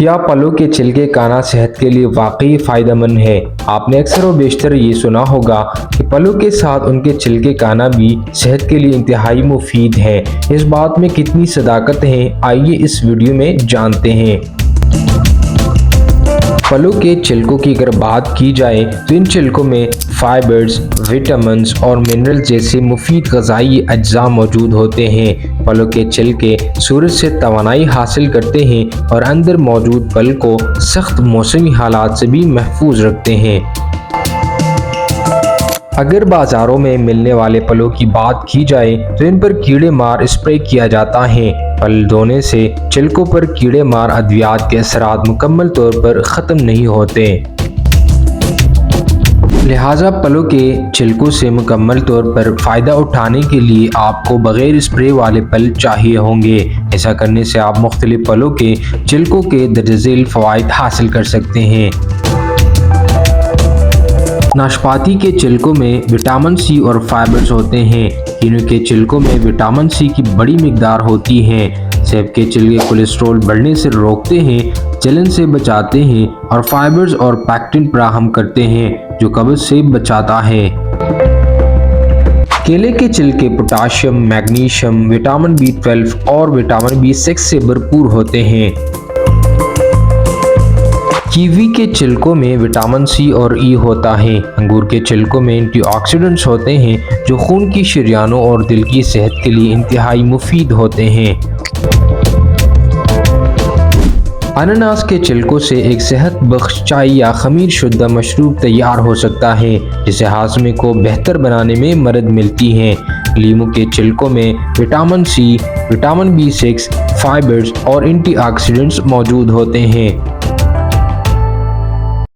क्या फलों के छिलके खाना सेहत के लिए वाकई फायदेमंद है? आपने अक्सर व बेशतर ये सुना होगा कि फलों के साथ उनके छिलके खाना भी सेहत के लिए इंतहाई मुफीद है। इस बात में कितनी सदाकत है, आइए इस वीडियो में जानते हैं। फलों के छिलकों की अगर बात की जाए तो इन छिलकों में फाइबर्स, विटामिन्स और मिनरल जैसे मुफीद ग़िज़ाई अज्जा मौजूद होते हैं। फलों के छिलके सूरज से तवानाई हासिल करते हैं और अंदर मौजूद फल को सख्त मौसमी हालात से भी महफूज रखते हैं। अगर बाज़ारों में मिलने वाले फलों की बात की जाए तो इन पर कीड़े मार स्प्रे किया जाता है। फल धोने से छिलकों पर कीड़े मार अद्वियात के असरात मुकम्मल तौर पर ख़त्म नहीं होते, लिहाजा फलों के छिलकों से मुकम्मल तौर पर फ़ायदा उठाने के लिए आपको बग़ैर स्प्रे वाले फल चाहिए होंगे। ऐसा करने से आप मुख्तलिफ फलों के छिलकों के दर्जैल फ़वाइद हासिल कर सकते हैं। नाशपाती के छिलकों में विटामिन सी और फाइबर्स होते हैं। कीनू के छिलकों में विटामिन सी की बड़ी मिकदार होती है। सेब के छिलके कोलेस्ट्रॉल बढ़ने से रोकते हैं, जलन से बचाते हैं और फाइबर्स और पैक्टिन फराहम करते हैं जो कब्ज से बचाता है। केले के छिलके पोटाशियम, मैग्नीशियम, विटामिन B12 और विटामिन B6 से भरपूर होते हैं। कीवी के छिलकों में विटामिन सी और ई होता है। अंगूर के छिलकों में एंटीऑक्सीडेंट्स होते हैं जो खून की शरियानों और दिल की सेहत के लिए इंतहाई मुफीद होते हैं। अनानास के छिलकों से एक सेहत बख्श चाय या खमीर शुद्ध मशरूब तैयार हो सकता है जिससे हाजमे को बेहतर बनाने में मदद मिलती है। लीमू के छिलकों में vitamin C, vitamin B6, fibres और एंटीऑक्सीडेंट्स मौजूद होते हैं।